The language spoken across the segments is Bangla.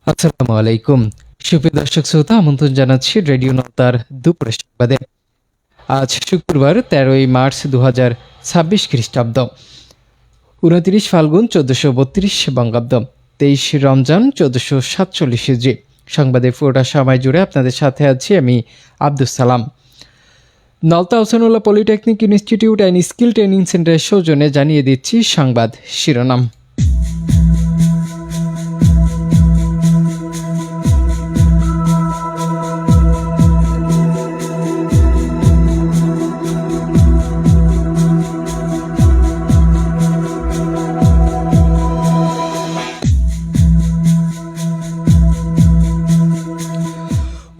আসসালামু আলাইকুম। সুপ্রিয় দর্শক শ্রোতা, আমন্ত্রণ জানাচ্ছি রেডিও নওতার দুপুরের সংবাদে। আজ শুক্রবার 13ই মার্চ 2026 খ্রিস্টাব্দ, 29 ফাল্গুন 1432 বঙ্গাব্দ, 23 রমজান 1447 হিজরি। সংবাদে পুরোটা সময় জুড়ে আপনাদের সাথে আছি আমি Abdus Salam. Nalta Hosenullah polytechnic institute and skill training সেন্টারের সৌজন্যে জানিয়ে দিচ্ছি সংবাদ শিরোনাম।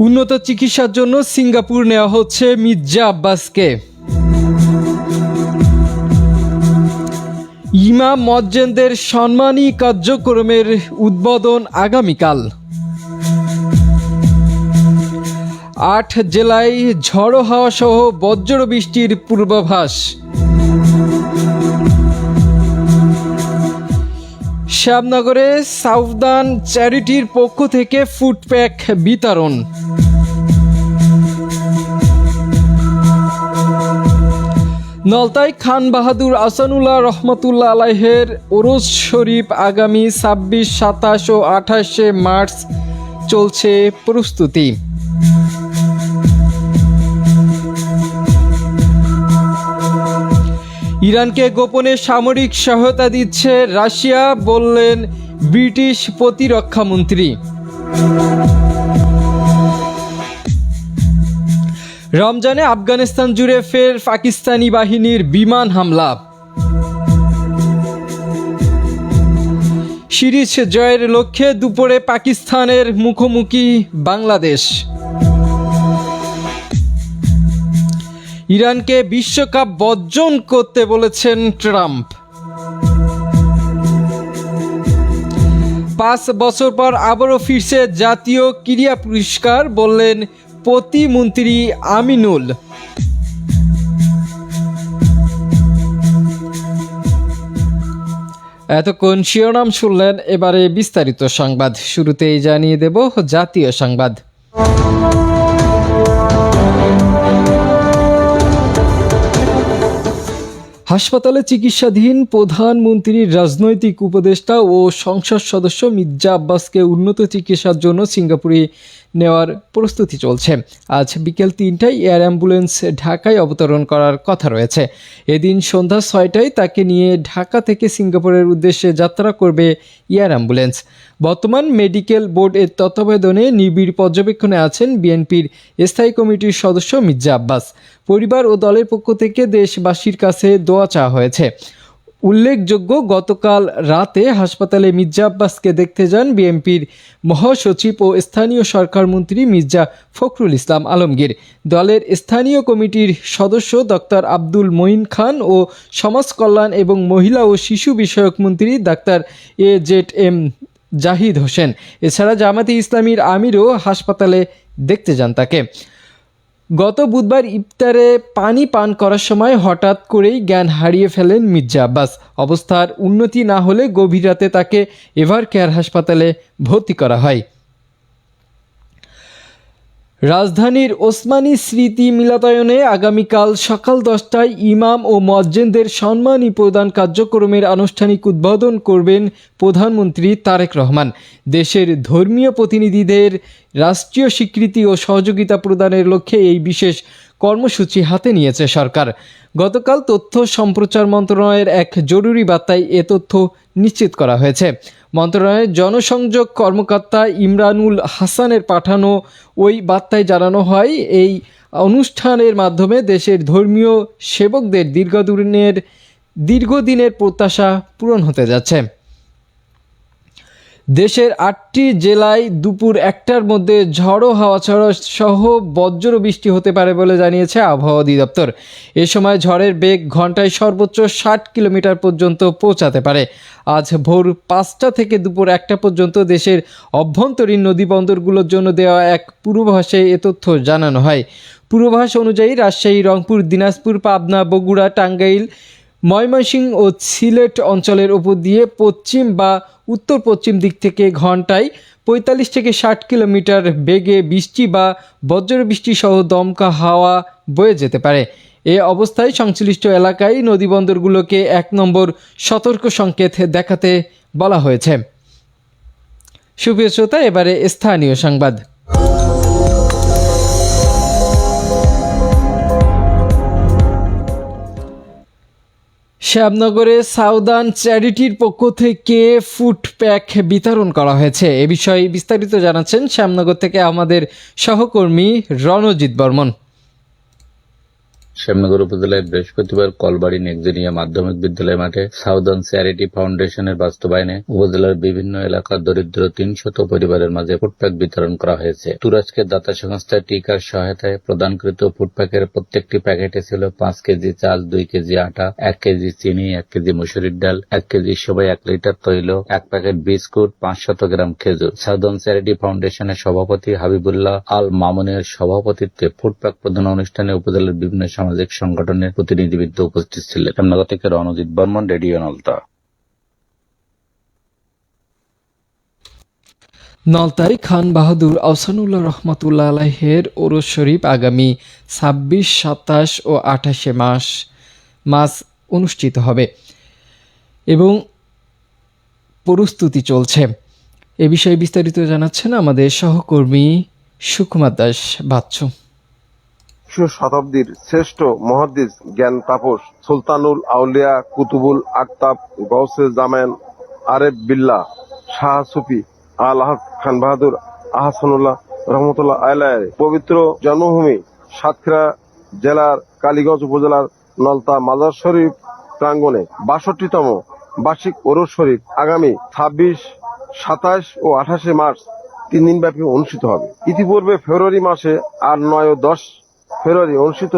উন্নত চিকিৎসার জন্য সিঙ্গাপুর নেওয়া হচ্ছে মির্জা আব্বাসকে। ইমাম মজ্জেনদের সম্মানী কার্যক্রমের উদ্বোধন আগামীকাল। 8 জেলায় ঝড়ো হাওয়া সহ বজ্র বৃষ্টির পূর্বাভাস। শ্যামনগরে সাউদার্ন চ্যারিটির পক্ষ থেকে ফুড প্যাক বিতরণ। নলতায় খান বাহাদুর আহসানুল্লাহ রহমতুল্লাহ আলাইহের ওরস শরীফ আগামী 26, 27 ও 28 মার্চ চলছে প্রস্তুতি। ইরানকে গোপনে সামরিক সহায়তা দিচ্ছে রাশিয়া, বললেন ব্রিটিশ প্রতিরক্ষা মন্ত্রী। রমজানে আফগানিস্তান জুড়ে ফের পাকিস্তানি বাহিনীর বিমান হামলা। সিরিজ জয়ের লক্ষ্যে দুপুরে পাকিস্তানের মুখোমুখি বাংলাদেশ। ইরানকে বিশ্বকাপ বর্জন করতে বলেছেন ট্রাম্প। 5 বছর পর আবারও ফিরছে জাতীয় ক্রীড়া পুরস্কার, বললেন প্রতিমন্ত্রী আমিনুল। এতক্ষণ শিরোনাম শুনলেন, এবারে বিস্তারিত সংবাদ। শুরুতেই জানিয়ে দেব জাতীয় সংবাদ। হাসপাতালে চিকিৎসাধীন প্রধানমন্ত্রীর রাজনৈতিক উপদেষ্টা ও সংসদ সদস্য মির্জা আব্বাসকে উন্নত চিকিৎসার জন্য সিঙ্গাপুরে নেওয়ার প্রস্তুতি চলছে। আজ বিকেল 3টায় এয়ার অ্যাম্বুলেন্স ঢাকায় অবতরণ করার কথা রয়েছে। এদিন সন্ধ্যা 6টায় তাকে নিয়ে ঢাকা থেকে সিঙ্গাপুরের উদ্দেশ্যে যাত্রা করবে এয়ার অ্যাম্বুলেন্স। বর্তমান মেডিকেল বোর্ডের তত্ত্বাবধানে নিবিড় পর্যবেক্ষণে আছেন বিএনপির স্থায়ী কমিটির সদস্য মির্জা আব্বাস। পরিবার ও দলের পক্ষ থেকে দেশবাসীর কাছে দোয়া চাওয়া হয়েছে। উল্লেখযোগ্য, গতকাল রাতে হাসপাতালে মির্জা আব্বাসকে দেখতে যান বিএনপির মহাসচিব ও স্থানীয় সরকার মন্ত্রী মির্জা ফখরুল ইসলাম আলমগীর, দলের স্থানীয় কমিটির সদস্য ডক্টর আব্দুল মঈন খান ও সমাজ কল্যাণ এবং মহিলা ও শিশু বিষয়ক মন্ত্রী ডাক্তার AZM জাহিদ হোসেন। এছাড়া জামাতে ইসলামীর আমিরও হাসপাতালে দেখতে যান তাকে। গত বুধবার ইফতারে পানি পান করার সময় হঠাৎ করেই জ্ঞান হারিয়ে ফেলেন মির্জা আব্বাস। অবস্থার উন্নতি না হলে গভীর রাতে তাকে এভার কেয়ার হাসপাতালে ভর্তি করা হয়। রাজধানীর ওসমানী স্মৃতি মিলনায়তনে আগামীকাল সকাল 10টায় ইমাম ও মুয়াজ্জিনদের সম্মানী প্রদান কার্যক্রমের আনুষ্ঠানিক উদ্বোধন করবেন প্রধানমন্ত্রী তারেক রহমান। দেশের ধর্মীয় প্রতিনিধিদের রাষ্ট্রীয় স্বীকৃতি ও সহযোগিতা প্রদানের লক্ষ্যে এই বিশেষ কর্মসূচি হাতে নিয়েছে সরকার। গতকাল তথ্য সম্প্রচার মন্ত্রণালয়ের এক জরুরি বার্তায় এ তথ্য নিশ্চিত করা হয়েছে। মন্ত্রণালয়ের জনসংযোগ কর্মকর্তা ইমরানুল হাসানের পাঠানো ওই বার্তায় জানানো হয়, এই অনুষ্ঠানের মাধ্যমে দেশের ধর্মীয় সেবকদের দীর্ঘদিনের প্রত্যাশা পূরণ হতে যাচ্ছে। দেশের 8টি জেলায় দুপুর 1টার মধ্যে ঝড়ো হাওয়া সহ বজ্র বৃষ্টি হতে পারে বলে জানিয়েছে আবহাওয়া অধিদপ্তর। এ সময় ঝড়ের বেগ ঘন্টায় সর্বোচ্চ 60 কিলোমিটার পর্যন্ত পৌঁছাতে পারে। আজ ভোর 5টা থেকে দুপুর 1টা পর্যন্ত দেশের অভ্যন্তরীণ নদীবন্দরগুলোর জন্য দেওয়া এক পূর্বাভাসে এ তথ্য জানানো হয়। পূর্বাভাস অনুযায়ী রাজশাহী, রংপুর, দিনাজপুর, পাবনা, বগুড়া, টাঙ্গাইল, ময়মনসিংহ ও সিলেট অঞ্চলের উপর দিয়ে পশ্চিম বা উত্তর পশ্চিম দিক থেকে ঘন্টায় 45 থেকে 60 কিলোমিটার বেগে বৃষ্টি বা বজ্রবৃষ্টি সহ দমকা হাওয়া বয়ে যেতে পারে। এ অবস্থায় সংশ্লিষ্ট এলাকায় নদীবন্দরগুলোকে 1 নম্বর সতর্ক সংকেত দেখাতে বলা হয়েছে। সুপ্রিয় শ্রোতা, এবারে স্থানীয় সংবাদ। শ্যামনগরে সাউদার্ন চ্যারিটির পক্ষ থেকে ফুড প্যাক বিতরণ করা হয়েছে। এ বিষয়ে বিস্তারিত জানাচ্ছেন শ্যামনগর থেকে আমাদের সহকর্মী রণজিৎ বর্মন। শ্যামনগর উপজেলায় বৃহস্পতিবার কলবাড়ি নেকজেনিয়া মাধ্যমিক বিদ্যালয় মাঠে সাউদার্ন চ্যারিটি ফাউন্ডেশনের বাস্তবায়নে উপজেলার বিভিন্ন এলাকার দরিদ্র 300 পরিবারের মাঝে ফুডপ্যাক বিতরণ করা হয়েছে। তুরস্কের দাতা সংস্থা টিকার সহায়তায় প্রদানকৃত ফুডপ্যাকের প্রত্যেকটি প্যাকেটে ছিল 5 কেজি চাল, 2 কেজি আটা, 1 কেজি চিনি, 1 কেজি মসুরির ডাল, 1 কেজি সবাই, 1 লিটার তৈল, 1 প্যাকেট বিস্কুট, 500 গ্রাম খেজুর। সাউদার্ন চ্যারিটি ফাউন্ডেশনের সভাপতি হাবিবুল্লাহ আল মামুনের সভাপতিত্বে ফুডপ্যাক প্রদান অনুষ্ঠানে উপজেলার বিভিন্ন সামাজিক সংগঠনের প্রতিনিধিবৃন্দ উপস্থিত ছিলেন। শ্যামনগর থেকে রণজিৎ বর্মন, রেডিও নলতা। নলতায় খান বাহাদুর আহসানুল্লাহ রহমতুল্লাহ আলাইহের ওরস শরীফ আগামী 26, 27 ও 28 মাস অনুষ্ঠিত হবে এবং প্রস্তুতি চলছে। এ বিষয়ে বিস্তারিত জানাচ্ছেন আমাদের সহকর্মী সুকুমার দাস বাচ্চু। শতাব্দীর শ্রেষ্ঠ মুহাদ্দিস জ্ঞান তাপস সুলতানুল আউলিয়া কুতুবুল আকতাব গৌসে জামান আরেফ বিল্লাহ শাহ সুফি আল হক খান বাহাদুর আহসানুল্লাহ রহমতুল্লাহ আলাইহির পবিত্র জন্মভূমি সাতক্ষীরা জেলার কালীগঞ্জ উপজেলার নলতা মাজার শরীফ প্রাঙ্গণে ৬২তম বার্ষিক ওরস শরীফ আগামী ২৬, ২৭ ও ২৮ মার্চ ৩ দিনব্যাপী অনুষ্ঠিত হবে। ইতিপূর্বে ফেব্রুয়ারি মাসে আর ৯ ও ১০ ফেব্রুয়ারি অনুষ্ঠিত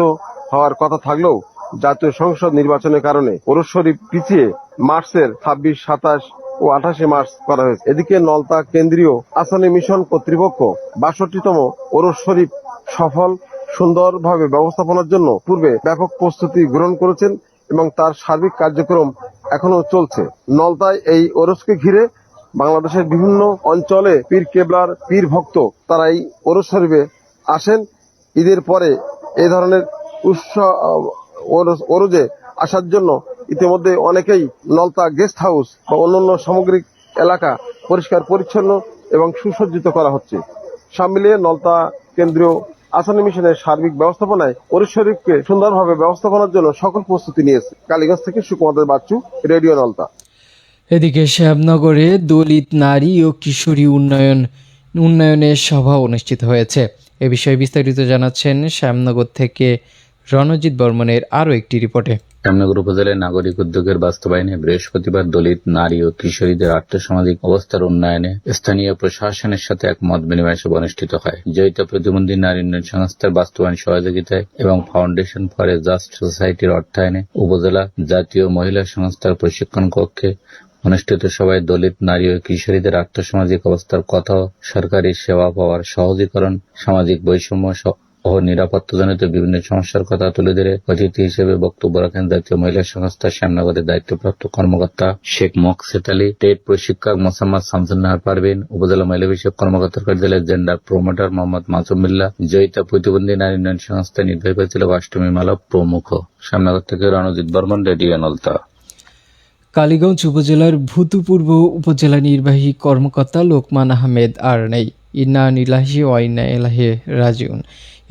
হওয়ার কথা থাকলেও জাতীয় সংসদ নির্বাচনের কারণে ওরস শরীফ পিছিয়ে মার্চের ২৬, ২৭ ও ২৮ মার্চ করা হয়েছে। এদিকে নলতা কেন্দ্রীয় আসানি মিশন কর্তৃপক্ষ ৬২তম ওরস শরীফ সফল সুন্দরভাবে ব্যবস্থাপনার জন্য পূর্বে ব্যাপক প্রস্তুতি গ্রহণ করেছেন এবং তার সার্বিক কার্যক্রম এখনো চলছে। নলতায় এই ওরসকে ঘিরে বাংলাদেশের বিভিন্ন অঞ্চলে পীর কেবলার পীর ভক্ত তারা এই ওরস শরীফে আসেন। ঈদের পরে এই ধরনের ওরজে আসার জন্য ইতিমধ্যে অনেকেই নলতা গেস্ট হাউস বা অন্যান্য সামগ্রিক এলাকা পরিষ্কার পরিচ্ছন্ন এবং সুসজ্জিত করা হচ্ছে। সব মিলিয়ে নলতা কেন্দ্রীয় আসানি মিশনের সার্বিক ব্যবস্থাপনায় ওরস শরীফকে সুন্দরভাবে ব্যবস্থাপনার জন্য সকল প্রস্তুতি নিয়েছে। কালীগঞ্জ থেকে সুকুমার বাচ্চু, রেডিও নলতা। এদিকে শ্যামনগরে দলিত নারী ও কিশোরী উন্নয়নের সভা অনুষ্ঠিত হয়েছে। এ বিষয়ে বিস্তারিত জানাচ্ছেন শ্যামনগর থেকে রণজিৎ বর্মনের আরও একটি রিপোর্টে। শ্যামনগর উপজেলায় নাগরিক উদ্যোগের বাস্তবায়নে বৃহস্পতিবার দলিত নারী ও কিশোরীদের আর্থসামাজিক অবস্থার উন্নয়নে স্থানীয় প্রশাসনের সাথে এক মত বিনিময় সভা অনুষ্ঠিত হয়। জয়িতা প্রতিবন্ধী নারী উন্নয়ন সংস্থার বাস্তবায়ন সহযোগিতায় এবং ফাউন্ডেশন ফর এ জাস্ট সোসাইটির অর্থায়নে উপজেলা জাতীয় মহিলা সংস্থার প্রশিক্ষণ কক্ষে অনুষ্ঠিত সভায় দলিত নারী ও কিশোরীদের আর্থসামাজিক অবস্থার কথা, সরকারি সেবা পাওয়ার সহজীকরণ, সামাজিক বৈষম্য ও নিরাপত্তাজনিত বিভিন্ন সমস্যার কথা তুলে ধরে অতিথি হিসেবে বক্তব্য রাখেন জাতীয় মহিলা সংস্থা শ্যামনগরের দায়িত্বপ্রাপ্ত কর্মকর্তা শেখ মোকসেদ আলী, টেট প্রশিক্ষক মোসাম্মদ শামসুন্নাহার পারভিন, উপজেলা মহিলা বিষয়ক কর্মকর্তার কার্যালয়ের জেন্ডার প্রমোটার মোহাম্মদ মাসুম বিল্লাহ, জয়িতা প্রতিবন্ধী নারী উন্নয়ন সংস্থার নির্বাহী পরিচালক অষ্টমী মালব প্রমুখ। শ্যামনগর থেকে রণজিৎ বর্মন, রেডিও নলতা। কালীগঞ্জ উপজেলার ভূতপূর্ব উপজেলা নির্বাহী কর্মকর্তা লোকমান আহমেদ আর নেই। ইন্না নিলাহি ওয়া ইন্না ইলাইহি রাজিউন।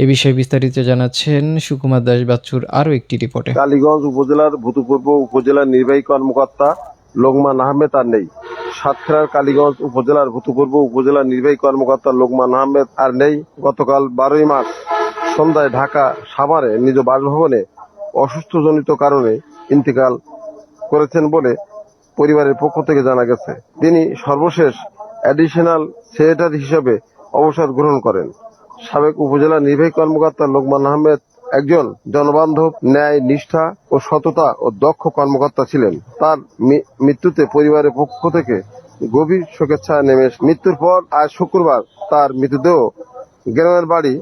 এ বিষয়ে বিস্তারিত জানাচ্ছেন সুকুমার দাস বাচ্চুর আরও একটি রিপোর্টে। কালীগঞ্জ উপজেলার ভূতপূর্ব উপজেলা নির্বাহী কর্মকর্তা লোকমান আহমেদ আর নেই। সাতক্ষীরার কালীগঞ্জ উপজেলার ভূতপূর্ব উপজেলা নির্বাহী কর্মকর্তা লোকমান আহমেদ আর নেই। গতকাল 12 মার্চ সন্ধ্যায় ঢাকা সাভারে নিজ বাসভবনে অসুস্থজনিত কারণে ইন্তেকাল করেছেন বলে পরিবারের পক্ষ থেকে জানা গেছে। তিনি সর্বশেষ অ্যাডিশনাল সেক্রেটারি হিসেবে অবসর গ্রহণ করেন। সাবেক উপজেলা নির্বাহী কর্মকর্তা লোকমান আহমেদ একজন জনবান্ধব, ন্যায়, নিষ্ঠা ও সততা ও দক্ষ কর্মকর্তা ছিলেন। তার মৃত্যুতে পরিবারের পক্ষ থেকে গভীর শোকের ছায়া নেমে মৃত্যুর পর আজ শুক্রবার তার মৃতদেহ গ্রামের বাড়ি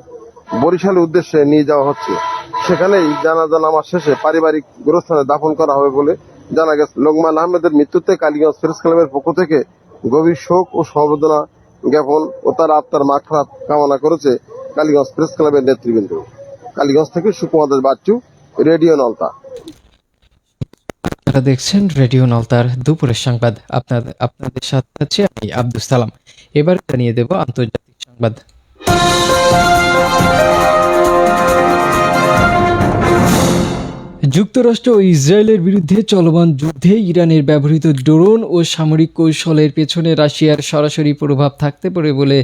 বরিশালের উদ্দেশ্যে নিয়ে যাওয়া হচ্ছে। সেখানেই জানাজা নামাজ শেষে পারিবারিক গোরস্থানে দাফন করা হবে বলে জানা গেছে। লোকমান আহমেদের মৃত্যুতে কালীগঞ্জ প্রেস ক্লাবের পক্ষ থেকে গভীর শোক ও সমবেদনা জ্ঞাপন ও তার আত্মার মাগফিরাত কামনা করেছে কালীগঞ্জ প্রেস ক্লাবের নেতৃবৃন্দ। কালীগঞ্জ থেকে সুকুমার দাস বাচ্চু, রেডিও নলতা। আপনারা দেখছেন রেডিও নলতার দুপুরের সংবাদ। আপনাদের সাথে আছি আমি আব্দুল সালাম। এবার জানিয়ে দেব আন্তর্জাতিক সংবাদ। যুক্তরাষ্ট্র ও ইসরায়েলের বিরুদ্ধে চলমান যুদ্ধে ইরানের ব্যবহৃত ড্রোন ও সামরিক কৌশলের পেছনে রাশিয়ার সরাসরি প্রভাব থাকতে পারে বলে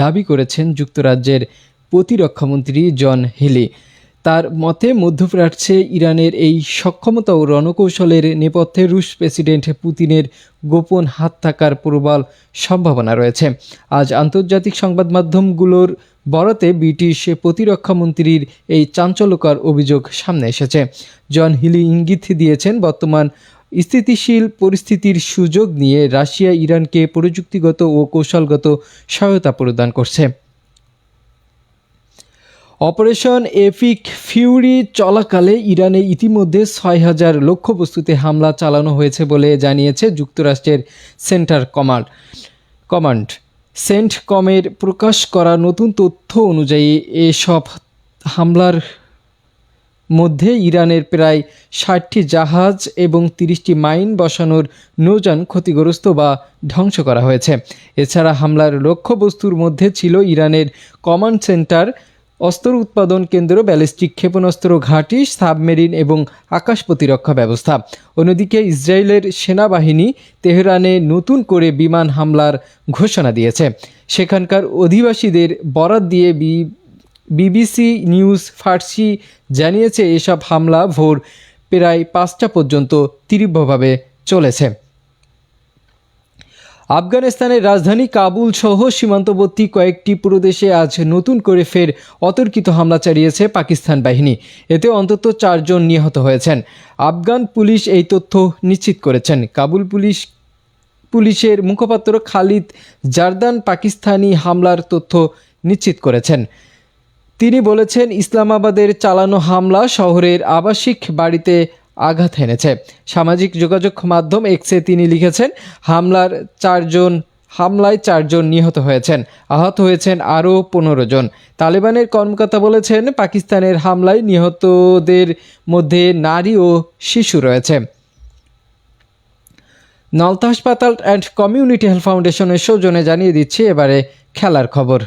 দাবি করেছেন যুক্তরাজ্যের প্রতিরক্ষামন্ত্রী জন হেলি। তার মতে মধ্যপ্রাচ্যে ইরানের এই সক্ষমতা ও রণকৌশলের নেপথ্যে রুশ প্রেসিডেন্ট পুতিনের গোপন হাত থাকার প্রবল সম্ভাবনা রয়েছে। আজ আন্তর্জাতিক সংবাদ মাধ্যমগুলোর বরাতে ব্রিটিশ প্রতিরক্ষামন্ত্রীর এই চাঞ্চল্যকর অভিযোগ সামনে এসেছে। জন হিলি ইঙ্গিত দিয়েছেন, বর্তমান স্থিতিশীল পরিস্থিতির সুযোগ নিয়ে রাশিয়া ইরানকে প্রযুক্তিগত ও কৌশলগত সহায়তা প্রদান করছে। অপারেশন এপিক ফিউরি চলাকালে ইরানে ইতিমধ্যে ৬,০০০ লক্ষ্যবস্তুতে হামলা চালানো হয়েছে বলে জানিয়েছে যুক্তরাষ্ট্রের সেন্টার কমান্ড। সেন্টকমের প্রকাশ করা নতুন তথ্য অনুযায়ী এসব হামলার মধ্যে ইরানের প্রায় ৬০টি জাহাজ এবং ৩০টি মাইন বসানোর নৌযান ক্ষতিগ্রস্ত বা ধ্বংস করা হয়েছে। এছাড়া হামলার লক্ষ্যবস্তুর মধ্যে ছিল ইরানের কমান্ড সেন্টার, অস্ত্র উৎপাদন কেন্দ্র, ব্যালিস্টিক ক্ষেপণাস্ত্র ঘাঁটি, সাবমেরিন এবং আকাশ প্রতিরক্ষা ব্যবস্থা। অন্যদিকে ইসরায়েলের সেনাবাহিনী তেহরানে নতুন করে বিমান হামলার ঘোষণা দিয়েছে। সেখানকার অধিবাসীদের বরাত দিয়ে বিবিসি নিউজ ফার্সি জানিয়েছে, এসব হামলা ভোর প্রায় ৫টা পর্যন্ত তীব্রভাবে চলেছে। আফগানিস্তানের রাজধানী কাবুল সহ সীমান্তবর্তী কয়েকটি প্রদেশে আজ নতুন করে ফের অতর্কিত হামলা চালিয়েছে পাকিস্তান বাহিনী। এতে অন্তত ৪ জন নিহত হয়েছেন। আফগান পুলিশ এই তথ্য নিশ্চিত করেছেন। কাবুল পুলিশের মুখপাত্র খালিদ জারদান পাকিস্তানি হামলার তথ্য নিশ্চিত করেছেন। তিনি বলেছেন, ইসলামাবাদের চালানো হামলা শহরের আবাসিক বাড়িতে আঘাত এনেছে। সামাজিক যোগাযোগ মাধ্যম এক্সে তিনি লিখেছেন, হামলায় ৪ জন নিহত হয়েছেন, আহত হয়েছেন আরও ১৫ জন। তালেবানের কর্মকর্তা বলেছেন, পাকিস্তানের হামলায় নিহতদের মধ্যে নারী ও শিশু রয়েছে। নলতা হাসপাতাল অ্যান্ড কমিউনিটি হেলথ ফাউন্ডেশনের সৌজন্যে জানিয়ে দিচ্ছি এবারে খেলার খবর।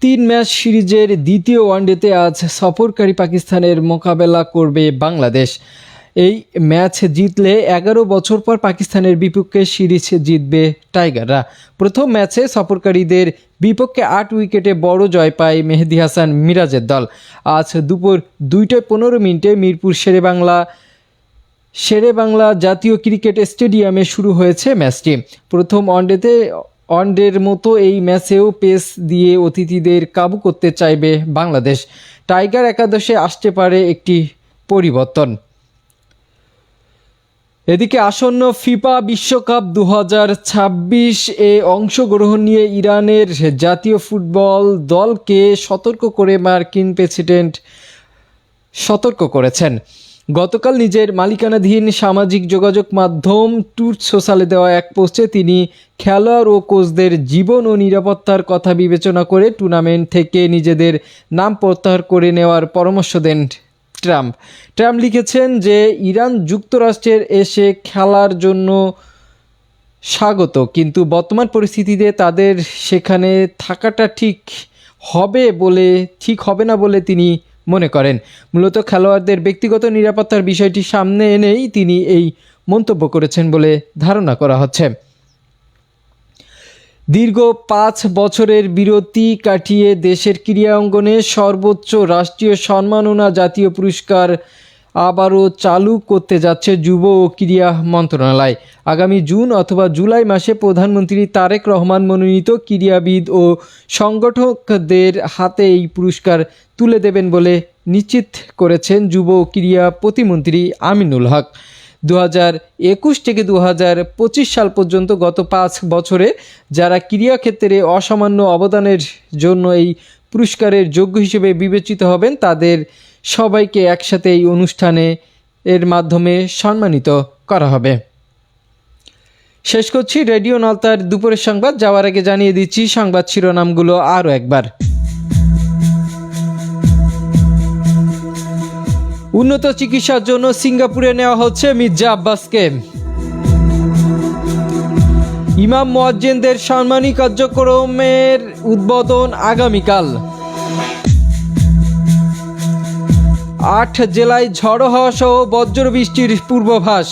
তিন ম্যাচ সিরিজের দ্বিতীয় ওয়ানডেতে আজ সফরকারী পাকিস্তানের মোকাবেলা করবে বাংলাদেশ। এই ম্যাচ জিতলে ১১ বছর পর পাকিস্তানের বিপক্ষে সিরিজ জিতবে টাইগাররা। প্রথম ম্যাচে সফরকারীদের বিপক্ষে ৮ উইকেটে বড় জয় পায় মেহেদী হাসান মিরাজের দল। আজ দুপুর ২টা১৫ মিরপুর শেরেবাংলা জাতীয় ক্রিকেট স্টেডিয়ামে শুরু হয়েছে ম্যাচটি। প্রথম ওয়ানডের মতো এই ম্যাচেও পেস দিয়ে অতিথিদের কাবু করতে চাইবে বাংলাদেশ। টাইগার একাদশে আসতে পারে একটি পরিবর্তন। এদিকে আসন্ন ফিফা বিশ্বকাপ ২০২৬ এ অংশগ্রহণ নিয়ে ইরানের জাতীয় ফুটবল দলকে সতর্ক করে মার্কিন প্রেসিডেন্ট সতর্ক করেছেন। গতকাল নিজের মালিকানাধীন সামাজিক যোগাযোগ মাধ্যম ট্রুথ সোশ্যালে দেওয়া এক পোস্টে তিনি খেলোয়াড় ও কোচদের জীবন ও নিরাপত্তার কথা বিবেচনা করে টুর্নামেন্ট থেকে নিজেদের নাম প্রত্যাহার করে নেওয়ার পরামর্শ দেন ট্রাম্প লিখেছেন যে ইরান যুক্তরাষ্ট্রের এসে খেলার জন্য স্বাগত, কিন্তু বর্তমান পরিস্থিতিতে তাদের সেখানে থাকাটা ঠিক হবে না বলে তিনি মনে করেন। মূলত খেলোয়াড়দের ব্যক্তিগত নিরাপত্তার বিষয়টি সামনে এনেই তিনি এই মন্তব্য করেছেন বলে ধারণা করা হচ্ছে। দীর্ঘ ৫ বছরের বিরতি কাটিয়ে দেশের ক্রীড়া অঙ্গনে সর্বোচ্চ রাষ্ট্রীয় সম্মাননা জাতীয় পুরস্কার আবারও চালু করতে যাচ্ছে যুব ও ক্রীড়া মন্ত্রণালয়। আগামী জুন অথবা জুলাই মাসে প্রধানমন্ত্রী তারেক রহমান মনোনীত ক্রীড়াবিদ ও সংগঠকদের হাতে এই পুরস্কার তুলে দেবেন বলে নিশ্চিত করেছেন যুব ও ক্রীড়া প্রতিমন্ত্রী আমিনুল হক। ২০২১ থেকে ২০২৫ সাল পর্যন্ত গত ৫ বছরে যারা ক্রীড়াক্ষেত্রে অসামান্য অবদানের জন্য এই পুরস্কারের যোগ্য হিসেবে বিবেচিত হবেন তাদের সবাইকে একসাথে এই অনুষ্ঠানে এর মাধ্যমে সম্মানিত করা হবে। শেষ করছি রেডিও নলতার দুপুরের সংবাদ। যাওয়ার আগে জানিয়ে দিচ্ছি সংবাদ শিরোনামগুলো আরও একবার। উন্নত চিকিৎসার জন্য সিঙ্গাপুরে নেওয়া হচ্ছে মির্জা আব্বাসকে। ইমাম মুয়াজ্জিনদের সম্মানী কার্যক্রমের উদ্বোধন আগামীকাল। 8 জেলায় ঝড়ো হাওয়া সহ বজ্রবৃষ্টির পূর্বাভাস।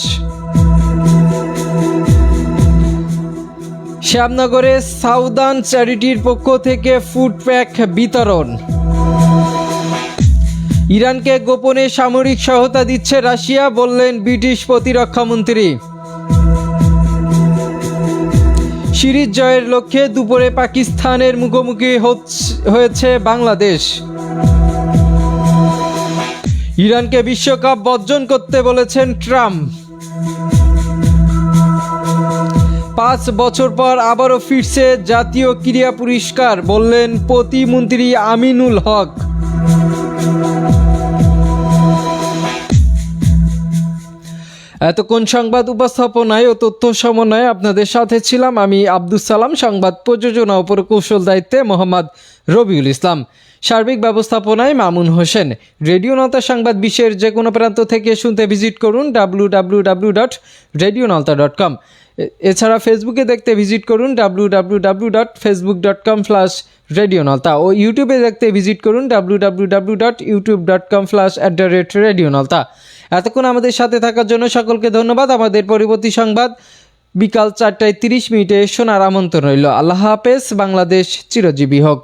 শ্যামনগরে সাউদার্ন চ্যারিটির পক্ষ থেকে ফুড প্যাক বিতরণ। ইরানকে গোপনে সামরিক সহায়তা দিচ্ছে রাশিয়া, বললেন ব্রিটিশ প্রতিরক্ষামন্ত্রী। সিরিজ জয়ের লক্ষ্যে দুপুরে পাকিস্তানের মুখোমুখি হয়েছে বাংলাদেশ। ইরানকে বিশ্বকাপ বর্জন করতে বলেছেন ট্রাম্প। 5 বছর পর আবারও ফিরছে জাতীয় ক্রীড়া পুরস্কার, বললেন প্রতিমন্ত্রী আমিনুল হক। এতক্ষণ সংবাদ উপস্থাপনায় ও তথ্য সমন্বয়ে আপনাদের সাথে ছিলাম আমি আব্দুস সালাম। সংবাদ প্রযোজনা ও প্রকৌশল দায়িত্বে মোহাম্মদ রবিউল ইসলাম, সার্বিক ব্যবস্থাপনায় মামুন হোসেন। রেডিও নলতা সংবাদ বিশ্বের যে কোনো প্রান্ত থেকে শুনতে ভিজিট করুন www.radionalta.com। এছাড়া ফেসবুকে দেখতে ভিজিট করুন www.facebook.com/radionalta ও ইউটিউবে দেখতে ভিজিট করুন www.youtube.com/radionalta। এতক্ষণ আমাদের সাথে থাকার জন্য সকলকে ধন্যবাদ। আমাদের পরবর্তী সংবাদ বিকাল 4:30 শোনার আমন্ত্রণ রইল। আল্লাহ হাফেজ। বাংলাদেশ চিরজীবী হোক।